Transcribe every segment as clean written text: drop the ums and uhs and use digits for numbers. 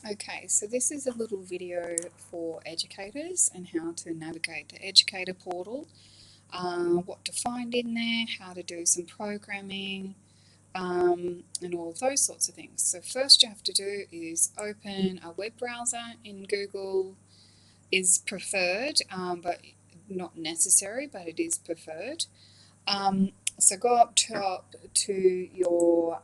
Okay, so this is a little video for educators and how to navigate the Educator Portal, what to find in there, how to do some programming, and all of those sorts of things. So first you have to do is open a web browser. In Google is preferred, but not necessary, but it is preferred. So go up to your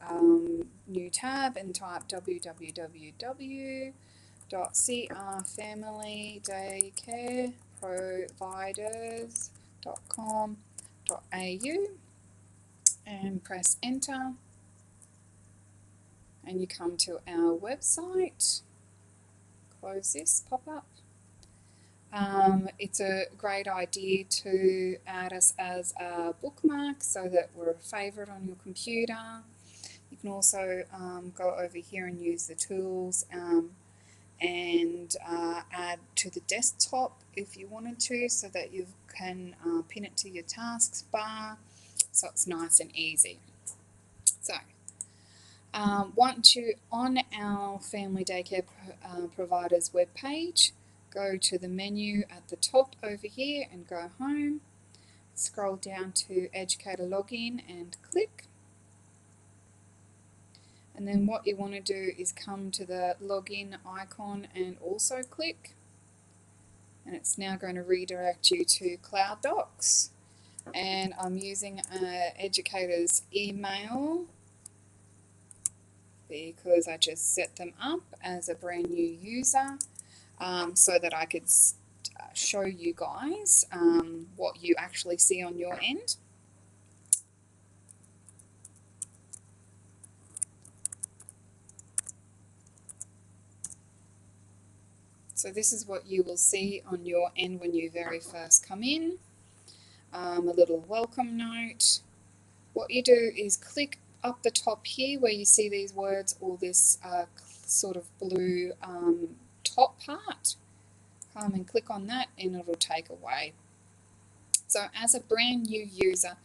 new tab and type www.crfamilydaycareproviders.com.au and press enter, and you come to our website. Close this pop-up. It's a great idea to add us as a bookmark so that we're a favourite on your computer. You can also go over here and use the tools and add to the desktop if you wanted to, so that you can pin it to your tasks bar, so it's nice and easy. So once you're on our Family Daycare Providers webpage, go to the menu at the top over here and go home. Scroll down to Educator Login and click. And then what you want to do is come to the login icon and also click. And it's now going to redirect you to Cloud Docs. And I'm using an educator's email because I just set them up as a brand new user, so that I could show you guys what you actually see on your end. So this is what you will see on your end when you very first come in. A little welcome note. What you do is click up the top here where you see these words, or this sort of blue top part. Come and click on that and it'll take away. So as a brand new user,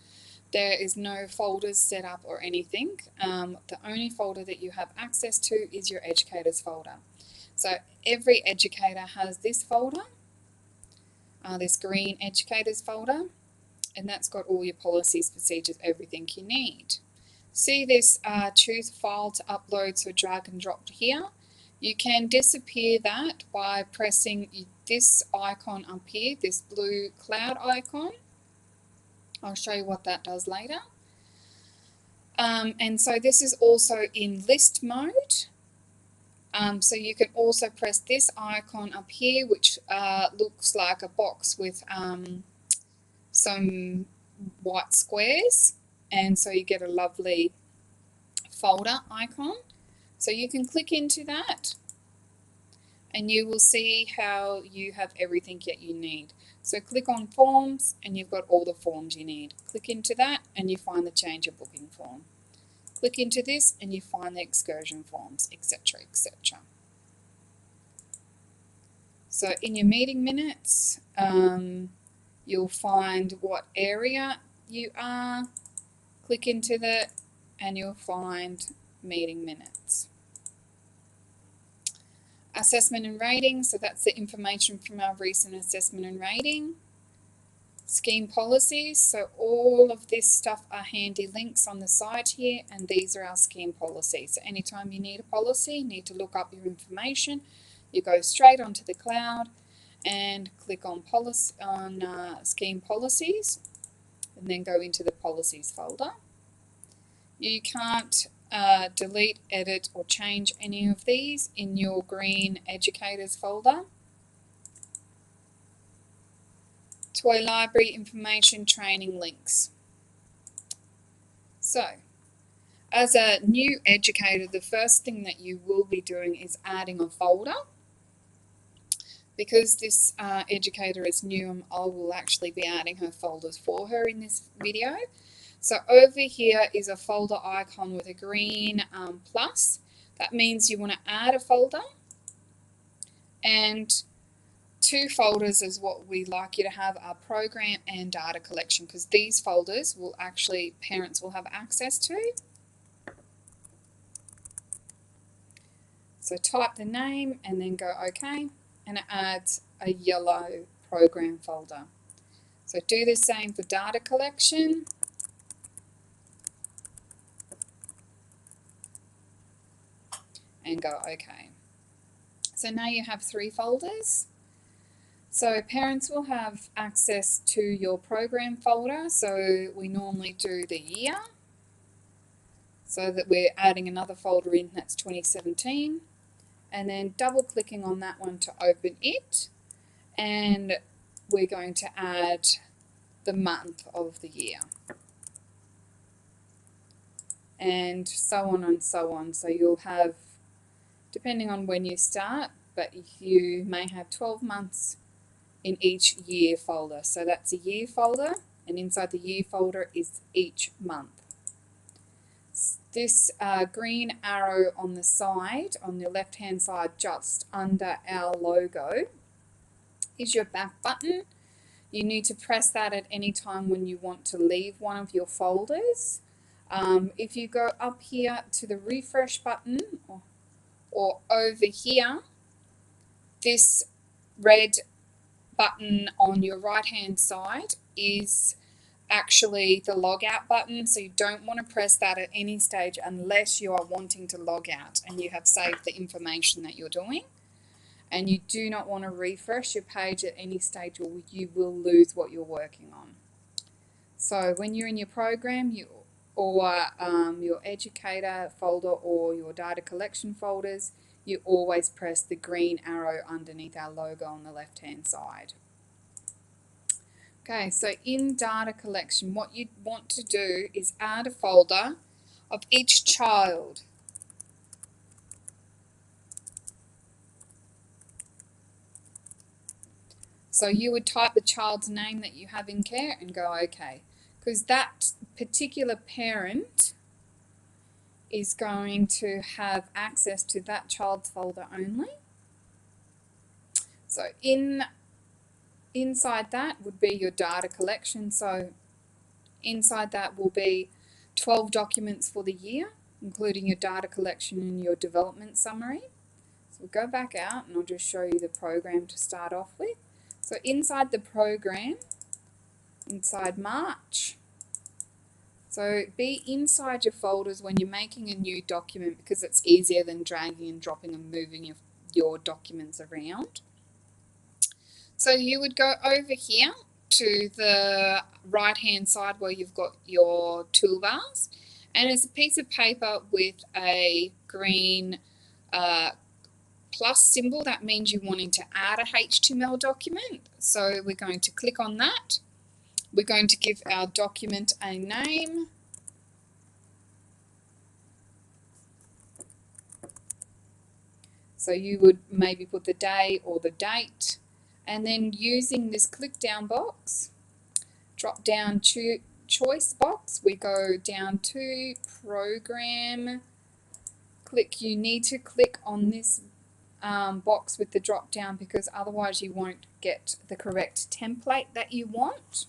there is no folders set up or anything. The only folder that you have access to is your educators folder. So every educator has this folder, this green educators folder, and that's got all your policies, procedures, everything you need. See this choose file to upload, so drag and drop here. You can disappear that by pressing this icon up here, this blue cloud icon. I'll show you what that does later. And so this is also in list mode. So you can also press this icon up here, which looks like a box with some white squares, and so you get a lovely folder icon. So you can click into that and you will see how you have everything that you need. So click on forms and you've got all the forms you need. Click into that and you find the change of booking form. Click into this and you find the excursion forms, etc., etc. So in your meeting minutes, you'll find what area you are. Click into that and you'll find meeting minutes. Assessment and rating, so that's the information from our recent assessment and rating. Scheme policies, so all of this stuff are handy links on the side here, and these are our scheme policies. So anytime you need a policy, you need to look up your information, you go straight onto the cloud and click on scheme policies, and then go into the policies folder. You can't delete, edit or change any of these in your green educators folder. Toy library information, training links. So as a new educator, the first thing that you will be doing is adding a folder. Because this educator is new, I will actually be adding her folders for her in this video. So over here is a folder icon with a green plus. That means you want to add a folder, and 2 folders is what we like you to have, are program and data collection, because these folders will actually, parents will have access to. So type the name and then go OK, and it adds a yellow program folder. So do the same for data collection. And go OK. So now you have 3 folders. So parents will have access to your program folder. So we normally do the year, so that we're adding another folder in, that's 2017. And then double clicking on that one to open it. And we're going to add the month of the year. And so on and so on. So you'll have, depending on when you start, but you may have 12 months in each year folder. So that's a year folder, and inside the year folder is each month. This green arrow on the side, on the left hand side just under our logo, is your back button. You need to press that at any time when you want to leave one of your folders. If you go up here to the refresh button, or over here, this red button on your right hand side is actually the log out button, so you don't want to press that at any stage unless you are wanting to log out and you have saved the information that you're doing. And you do not want to refresh your page at any stage, or you will lose what you're working on. So when you're in your program, or your educator folder or your data collection folders, you always press the green arrow underneath our logo on the left hand side. Okay, so in data collection, what you want to do is add a folder of each child. So you would type the child's name that you have in care and go OK, because that particular parent is going to have access to that child's folder only. So inside that would be your data collection. So inside that will be 12 documents for the year, including your data collection and your development summary. So we'll go back out and I'll just show you the program to start off with. So inside the program, inside March, so be inside your folders when you're making a new document, because it's easier than dragging and dropping and moving your documents around. So you would go over here to the right hand side where you've got your toolbars, and it's a piece of paper with a green plus symbol. That means you're wanting to add a HTML document. So we're going to click on that. We're going to give our document a name. So you would maybe put the day or the date, and then using this click down box, drop down choice box, we go down to program, you need to click on this box with the drop down, because otherwise you won't get the correct template that you want.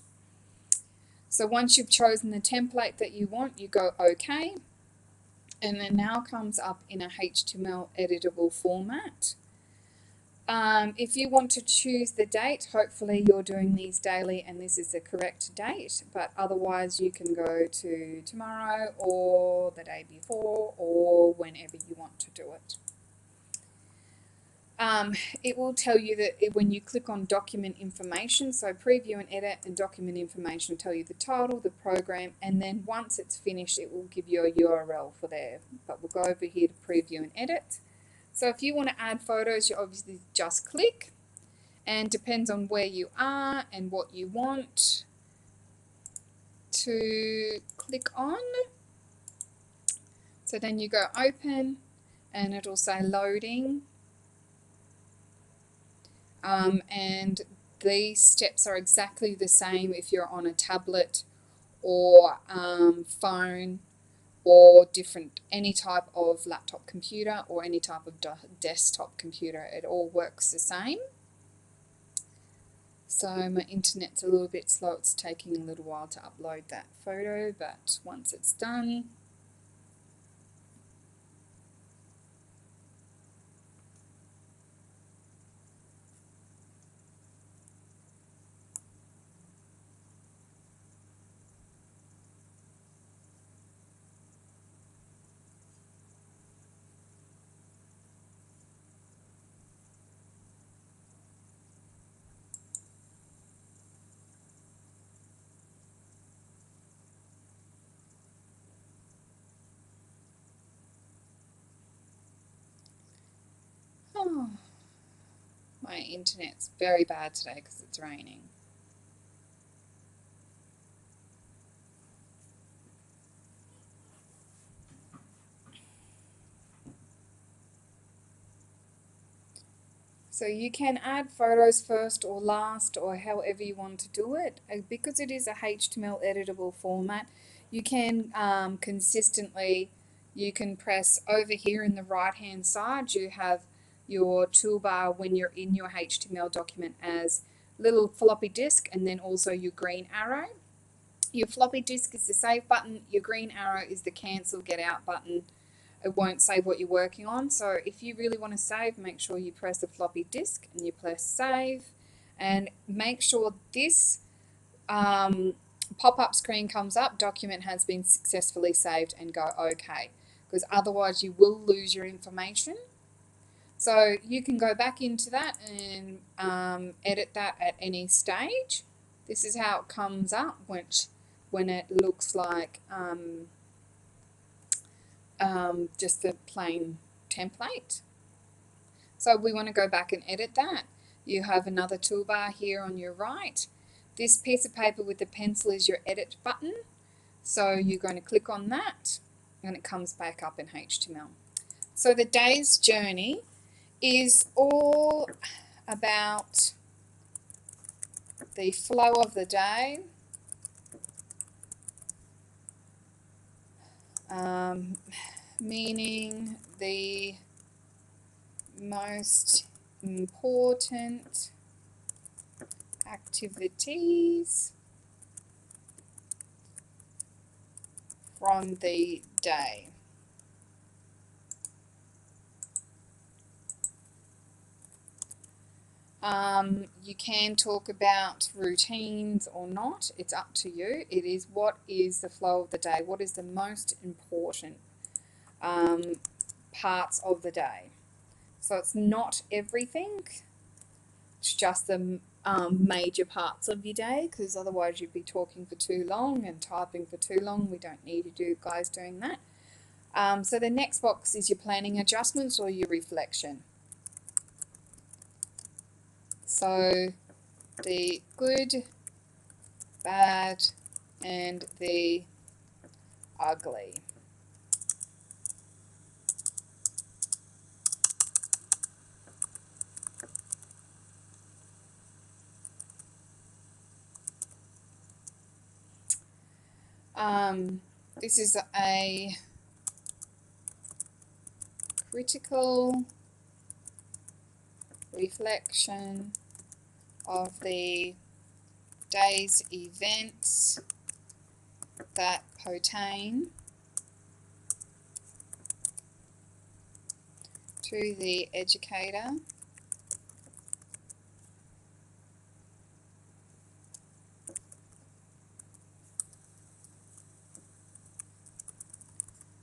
So once you've chosen the template that you want, you go OK, and then now comes up in a HTML editable format. If you want to choose the date, hopefully you're doing these daily and this is the correct date, but otherwise you can go to tomorrow or the day before or whenever you want to do it. It will tell you that when you click on document information, so preview and edit and document information will tell you the title, the program, and then once it's finished it will give you a URL for there. But we'll go over here to preview and edit. So if you want to add photos, you obviously just click, and depends on where you are and what you want to click on. So then you go open and it'll say loading. And these steps are exactly the same if you're on a tablet or phone or any type of laptop computer or any type of desktop computer. It all works the same. So my internet's a little bit slow. It's taking a little while to upload that photo, but once it's done, My internet's very bad today because it's raining. So you can add photos first or last or however you want to do it. Because it is a HTML editable format, you can consistently, you can press over here in the right hand side, you have your toolbar when you're in your HTML document as little floppy disk and then also your green arrow. Your floppy disk is the save button, your green arrow is the cancel get out button. It won't save what you're working on. So if you really want to save, make sure you press the floppy disk and you press save, and make sure this pop-up screen comes up, document has been successfully saved, and go OK, because otherwise you will lose your information. So you can go back into that and edit that at any stage. This is how it comes up, when it looks like just the plain template. So we want to go back and edit that. You have another toolbar here on your right. This piece of paper with the pencil is your edit button. So you're going to click on that and it comes back up in HTML. So the day's journey is all about the flow of the day, meaning the most important activities from the day. You can talk about routines or not. It's up to you. It is what is the flow of the day. What is the most important parts of the day. So it's not everything. It's just the major parts of your day, because otherwise you'd be talking for too long and typing for too long. We don't need you guys doing that. So the next box is your planning adjustments or your reflection. So the good, bad, and the ugly. This is a critical reflection of the day's events that pertain to the educator,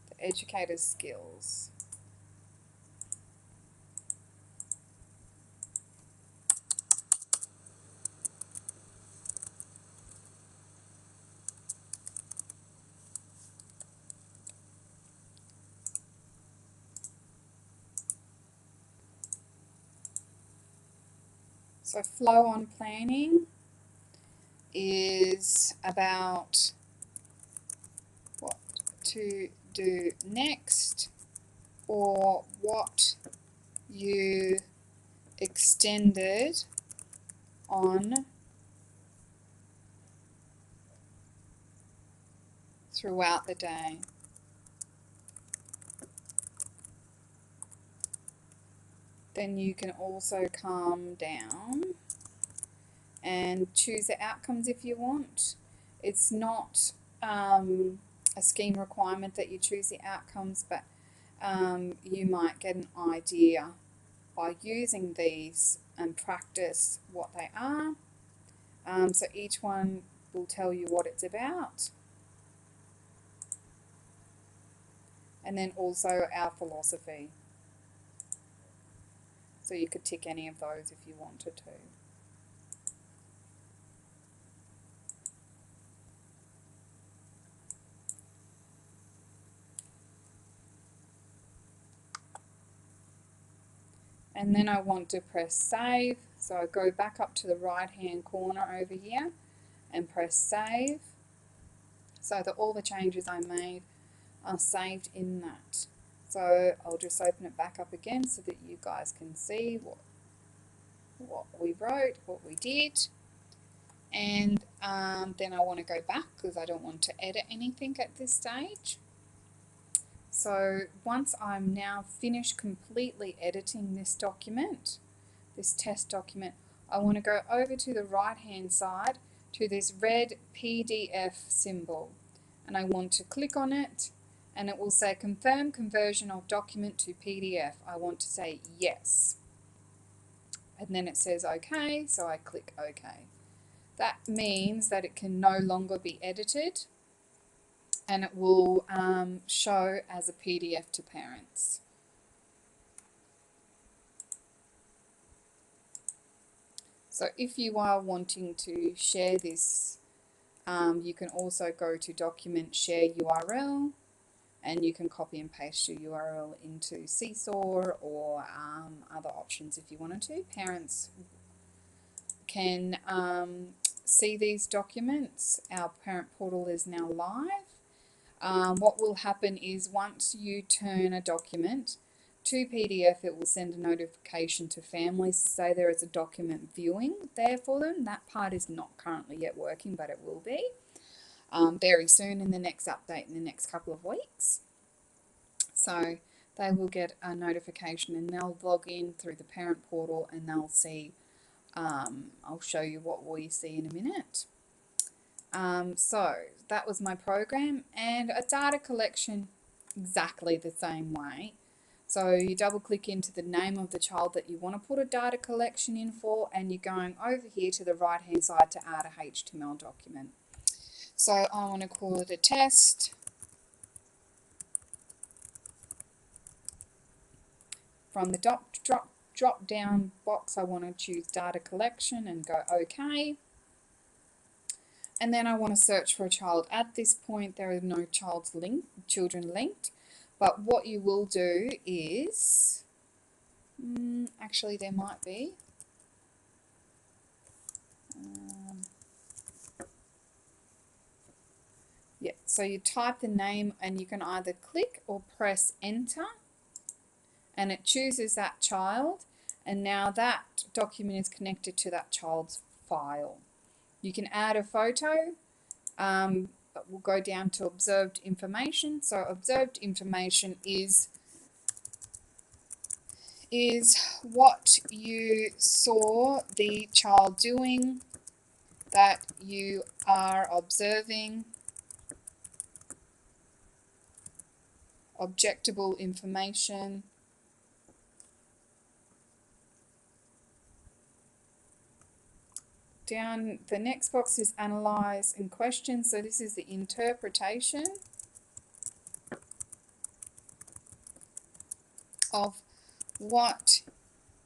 the educator's skills. So flow on planning is about what to do next, or what you extended on throughout the day. Then you can also calm down and choose the outcomes if you want. It's not a scheme requirement that you choose the outcomes, but you might get an idea by using these and practice what they are. So each one will tell you what it's about. And then also our philosophy. So you could tick any of those if you wanted to. and then I want to press save. So I go back up to the right hand corner over here and press save, so that all the changes I made are saved in that. So I'll just open it back up again so that you guys can see what we wrote, what we did. And then I want to go back because I don't want to edit anything at this stage. So once I'm now finished completely editing this document, this test document, I want to go over to the right hand side to this red PDF symbol, and I want to click on it, and it will say confirm conversion of document to PDF. I want to say yes, and then it says OK, so I click OK. That means that it can no longer be edited, and it will show as a PDF to parents. So if you are wanting to share this, you can also go to document share URL, and you can copy and paste your URL into Seesaw or other options if you wanted to. Parents can see these documents. Our parent portal is now live. What will happen is once you turn a document to PDF, it will send a notification to families to say there is a document viewing there for them. That part is not currently yet working, but it will be very soon in the next update in the next couple of weeks. So they will get a notification and they'll log in through the parent portal and they'll see, I'll show you what we see in a minute. So that was my program, and a data collection exactly the same way. So you double click into the name of the child that you want to put a data collection in for, and you're going over here to the right hand side to add a HTML document. So I want to call it a test. From the drop down box I want to choose data collection and go OK. And then I want to search for a child. At this point there are no children linked, but what you will do is, actually there might be. Yeah, so you type the name and you can either click or press enter, and it chooses that child, and now that document is connected to that child's file. You can add a photo, but we'll go down to observed information. So observed information is what you saw the child doing that you are observing. Objectable information. Down the next box is analyze and question. So this is the interpretation of what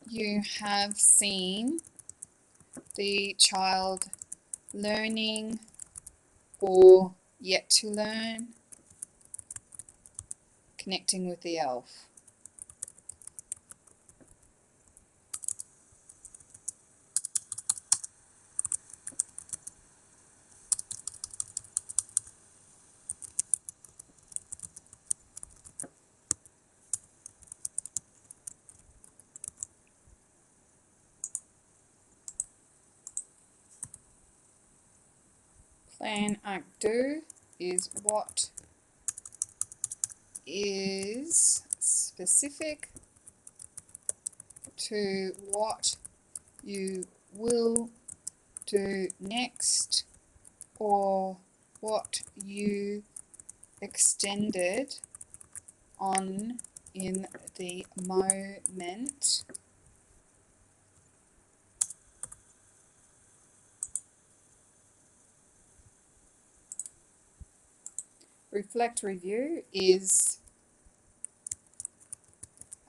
you have seen the child learning or yet to learn, connecting with the ELF. Plan, act, do is what is specific to what you will do next, or what you extended on in the moment. Reflect, review is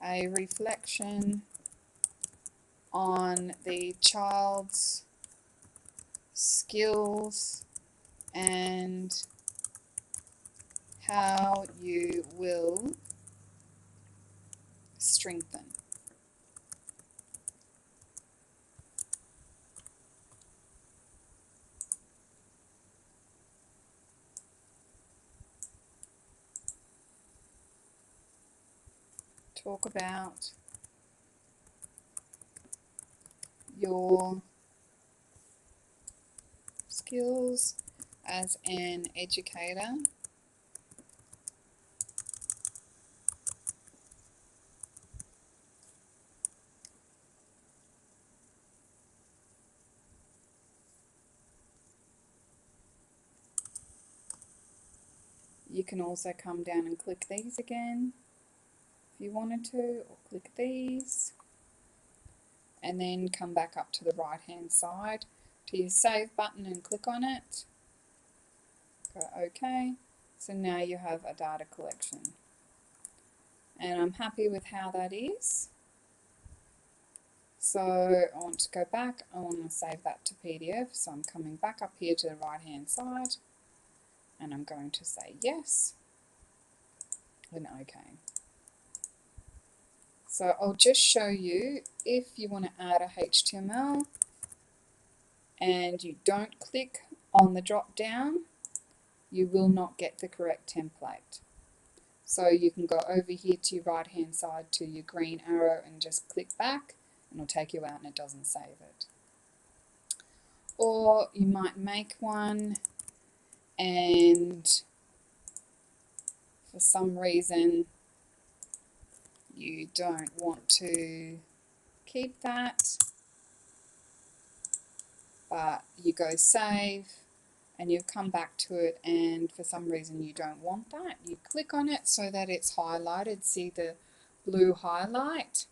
a reflection on the child's skills and how you will strengthen. talk about your skills as an educator. You can also come down and click these again if you wanted to, or click these, and then come back up to the right hand side to your save button and click on it. Go OK. So now you have a data collection, and I'm happy with how that is. So I want to go back, I want to save that to PDF, so I'm coming back up here to the right hand side and I'm going to say yes and OK. So I'll just show you, if you want to add a HTML and you don't click on the drop down, you will not get the correct template. So you can go over here to your right hand side to your green arrow and just click back, and it'll take you out and it doesn't save it. Or you might make one and for some reason you don't want to keep that, but you go save and you come back to it, and for some reason you don't want that, you click on it so that it's highlighted, see the blue highlight,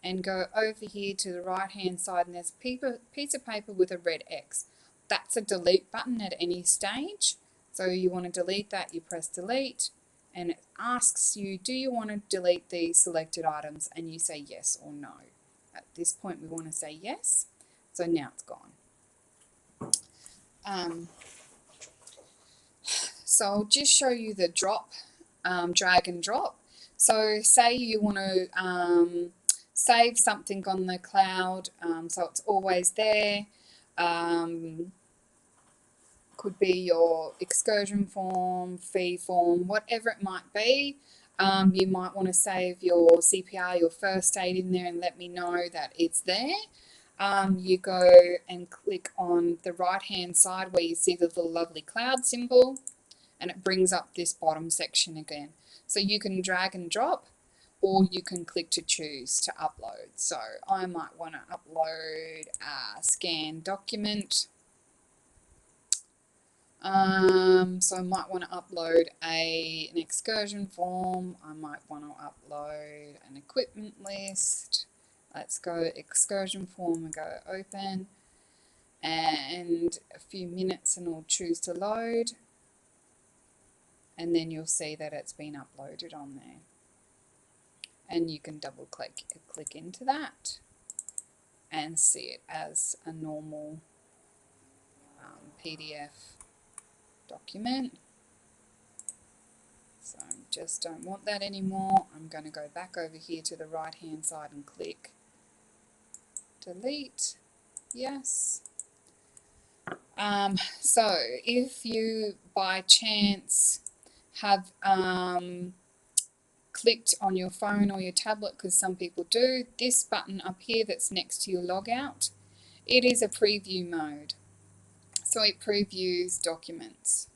and go over here to the right hand side and there's a piece of paper with a red X. That's a delete button at any stage. So you want to delete that, you press delete, and it asks you, do you want to delete these selected items, and you say yes or no. At this point we want to say yes, so now it's gone. So I'll just show you the drop, drag and drop. So say you want to save something on the cloud, so it's always there. Could be your excursion form, fee form, whatever it might be. You might want to save your CPR, your first aid in there, and let me know that it's there. You go and click on the right hand side where you see the little lovely cloud symbol, and it brings up this bottom section again. So you can drag and drop, or you can click to choose to upload. So I might want to upload a scanned document. So I might want to upload an excursion form. I might want to upload an equipment list. Let's go excursion form and go open, and a few minutes and I'll choose to load, and then you'll see that it's been uploaded on there, and you can double click into that and see it as a normal PDF document. So I just don't want that anymore. I'm going to go back over here to the right hand side and click delete, yes. So if you by chance have clicked on your phone or your tablet, because some people do, this button up here that's next to your logout, it is a preview mode. So it previews documents.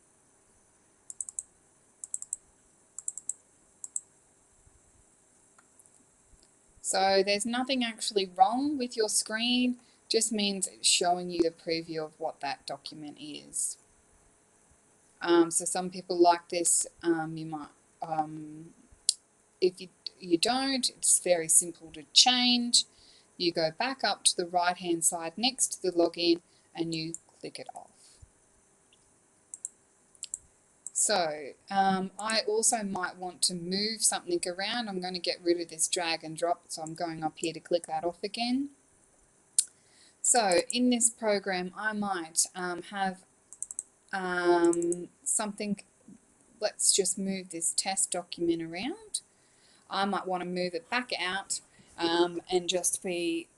So there's nothing actually wrong with your screen, just means it's showing you the preview of what that document is. So some people like this. You might, if you don't, it's very simple to change. You go back up to the right hand side next to the login and you click it off. So I also might want to move something around. I'm going to get rid of this drag and drop, so I'm going up here to click that off again. So in this program I might have something, let's just move this test document around. I might want to move it back out and just be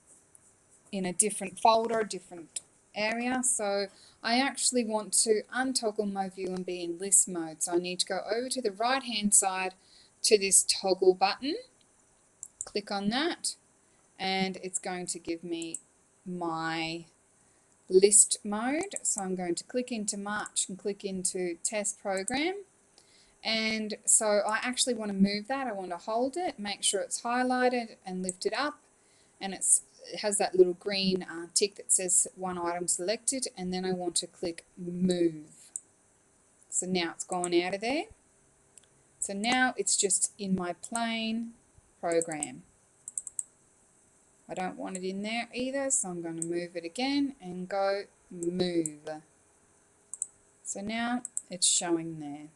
in a different folder, different area. So I actually want to untoggle my view and be in list mode. So I need to go over to the right hand side to this toggle button, click on that, and it's going to give me my list mode. So I'm going to click into March and click into test program. And so I actually want to move that. I want to hold it, make sure it's highlighted and lift it up, and it has that little green tick that says one item selected, and then I want to click move. So now it's gone out of there. So now it's just in my plain program. I don't want it in there either, so I'm going to move it again and go move. So now it's showing there.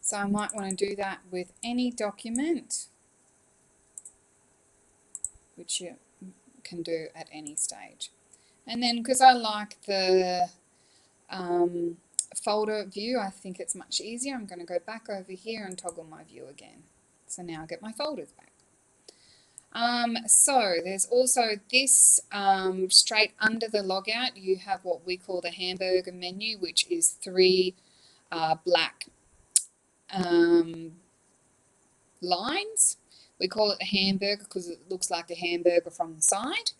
So I might want to do that with any document, which you can do at any stage. And then because I like the folder view, I think it's much easier. I'm going to go back over here and toggle my view again. So now I get my folders back. So there's also this straight under the logout, you have what we call the hamburger menu, which is 3 black lines. We call it a hamburger because it looks like a hamburger from the side.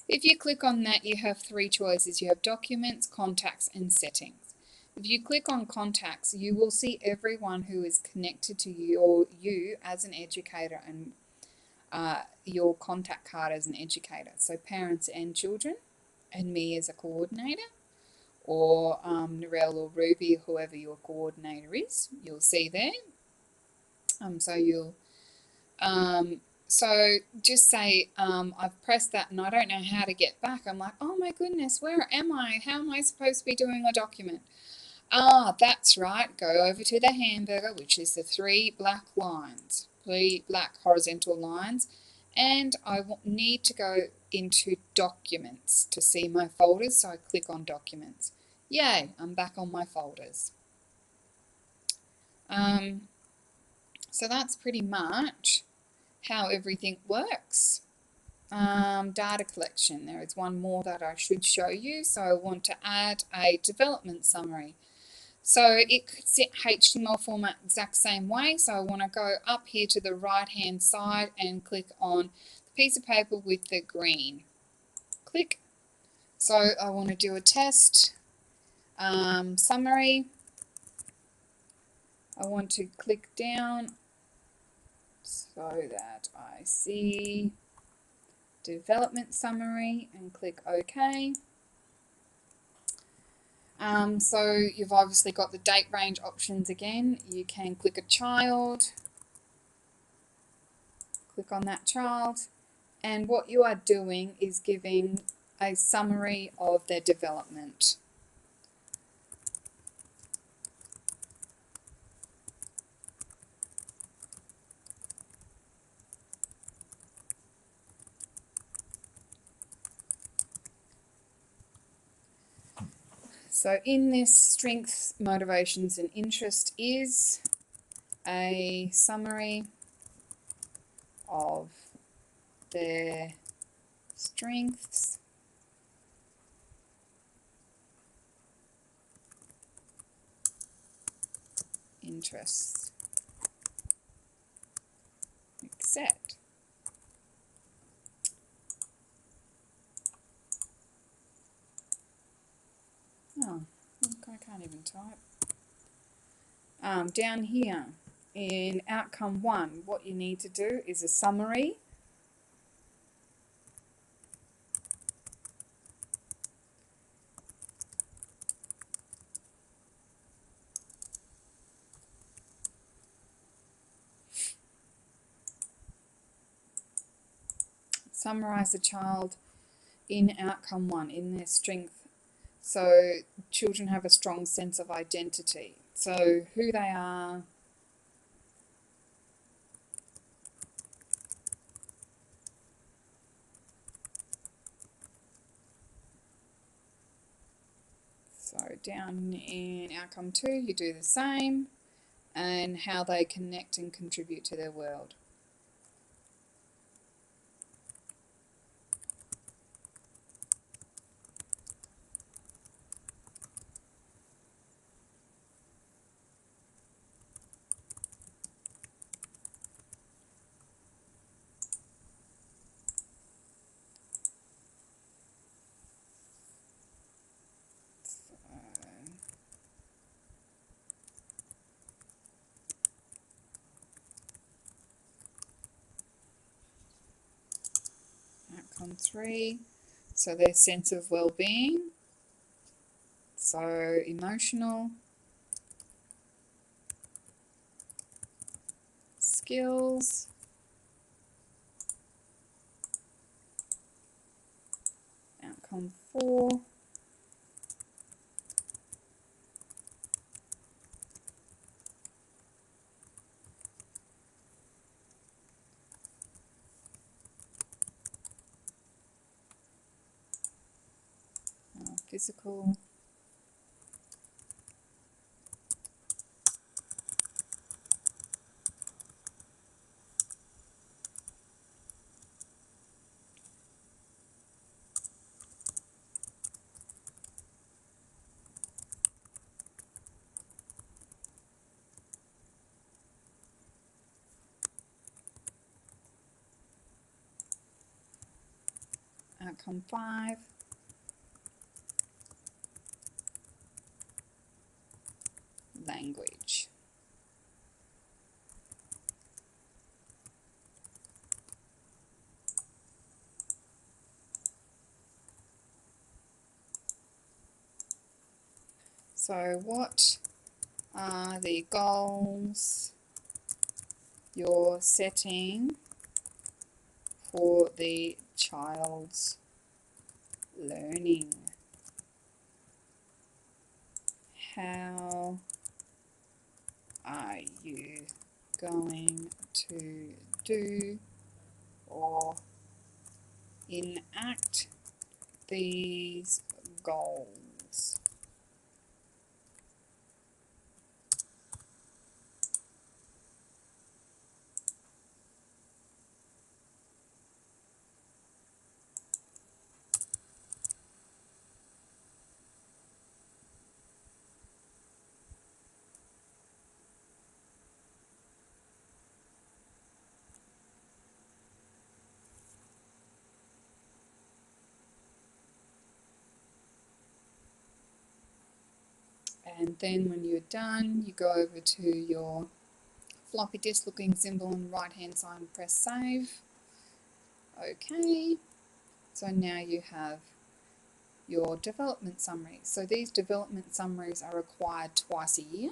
If you click on that, you have 3 choices. You have documents, contacts, and settings. If you click on contacts, you will see everyone who is connected to you as an educator and your contact card as an educator. So parents and children, and me as a coordinator, or Narelle or Ruby, whoever your coordinator is, you'll see there. So just say I've pressed that and I don't know how to get back. I'm like, oh my goodness, where am I? How am I supposed to be doing a document? Ah, that's right. Go over to the hamburger, which is the 3 black lines, 3 black horizontal lines, and I need to go into documents to see my folders. So I click on documents. Yay, I'm back on my folders. So that's pretty much how everything works. Data collection. There is one more that I should show you. So I want to add a development summary. So it could sit HTML format exact same way. So I want to go up here to the right hand side and click on the piece of paper with the green. Click. So I want to do a test summary. I want to click down so that I see development summary and click OK. So you've obviously got the date range options again. You can click a child, click on that child, and what you are doing is giving a summary of their development. So in this, strengths, motivations and interest is a summary of their strengths, interests, accept. Oh, look, I can't even type. Down here in outcome 1, what you need to do is a summary . Summarize the child in outcome 1, in their strength. So children have a strong sense of identity. So who they are, so down in outcome 2 you do the same, and how they connect and contribute to their world. outcome 3. So their sense of well-being. So emotional, skills, outcome 4. Physical, outcome 5. Language. So what are the goals you're setting for the child's learning? How are you going to do or enact these goals? And then when you're done, you go over to your floppy disk looking symbol on the right hand side and press save. Okay, so now you have your development summary. So these development summaries are required twice a year,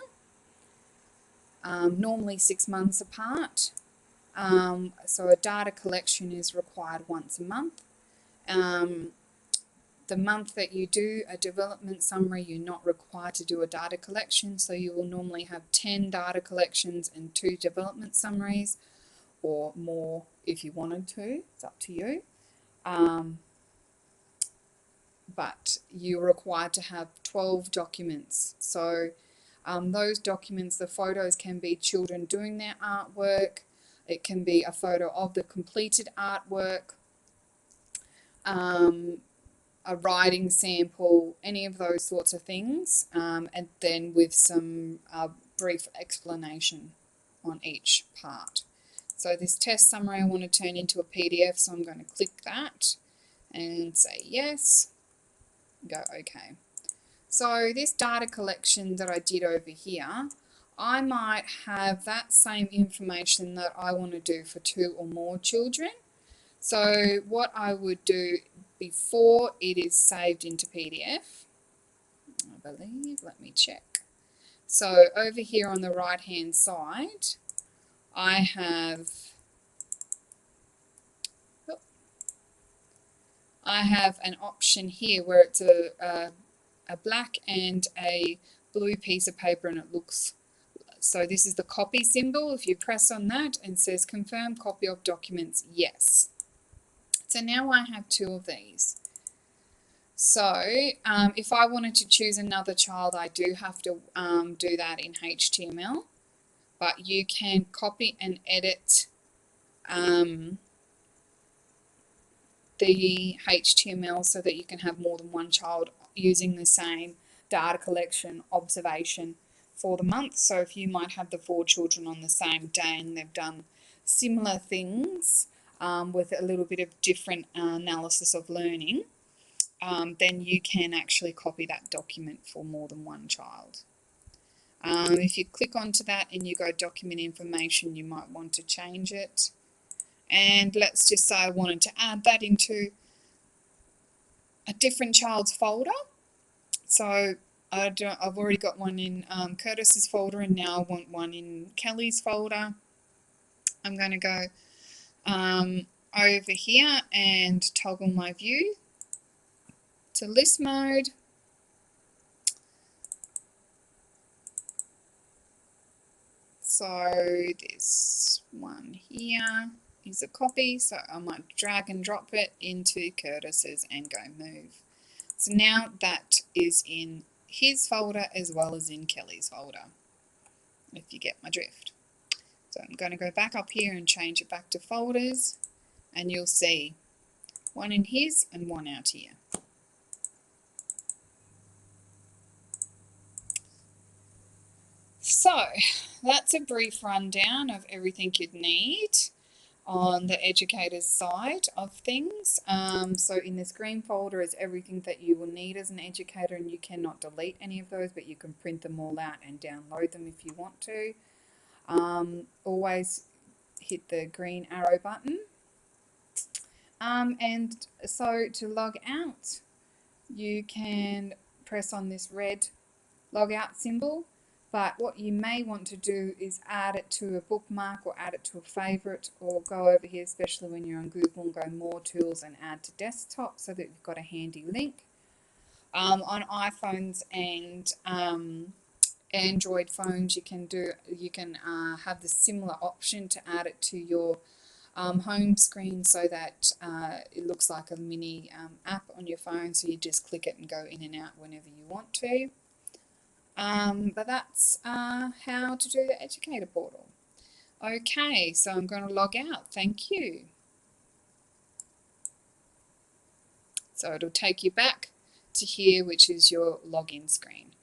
normally 6 months apart. So a data collection is required once a month. The month that you do a development summary, you're not required to do a data collection, so you will normally have 10 data collections and 2 development summaries, or more if you wanted to, it's up to you. But you're required to have 12 documents. So those documents, the photos can be children doing their artwork, it can be a photo of the completed artwork, a writing sample, any of those sorts of things, and then with some brief explanation on each part. So this test summary I want to turn into a PDF, so I'm going to click that and say yes, go OK. So this data collection that I did over here, I might have that same information that I want to do for 2 or more children. So what I would do before it is saved into PDF, I believe, let me check. So over here on the right hand side, I have an option here where it's a black and a blue piece of paper, and it looks, so this is the copy symbol. If you press on that and says confirm copy of documents, yes. So now I have 2 of these. So if I wanted to choose another child, I do have to do that in HTML, but you can copy and edit the HTML so that you can have more than one child using the same data collection observation for the month. So if you might have the 4 children on the same day and they've done similar things with a little bit of different analysis of learning, then you can actually copy that document for more than one child. If you click onto that and you go document information, you might want to change it. And let's just say I wanted to add that into a different child's folder. So I've already got one in Curtis's folder, and now I want one in Kelly's folder. I'm going to go over here and toggle my view to list mode. So this one here is a copy, so I might drag and drop it into Curtis's and go move. So now that is in his folder as well as in Kelly's folder, if you get my drift. So I'm going to go back up here and change it back to folders, and you'll see one in his and one out here. So that's a brief rundown of everything you'd need on the educator's side of things. So in this green folder is everything that you will need as an educator, and you cannot delete any of those, but you can print them all out and download them if you want to. Always hit the green arrow button. And so to log out, you can press on this red log out symbol, but what you may want to do is add it to a bookmark or add it to a favorite, or go over here, especially when you're on Google, and go more tools and add to desktop so that you've got a handy link. On iPhones and Android phones, you can have the similar option to add it to your home screen, so that it looks like a mini app on your phone, so you just click it and go in and out whenever you want to. But that's how to do the Educator Portal. Okay, so I'm going to log out. Thank you. So it'll take you back to here, which is your login screen.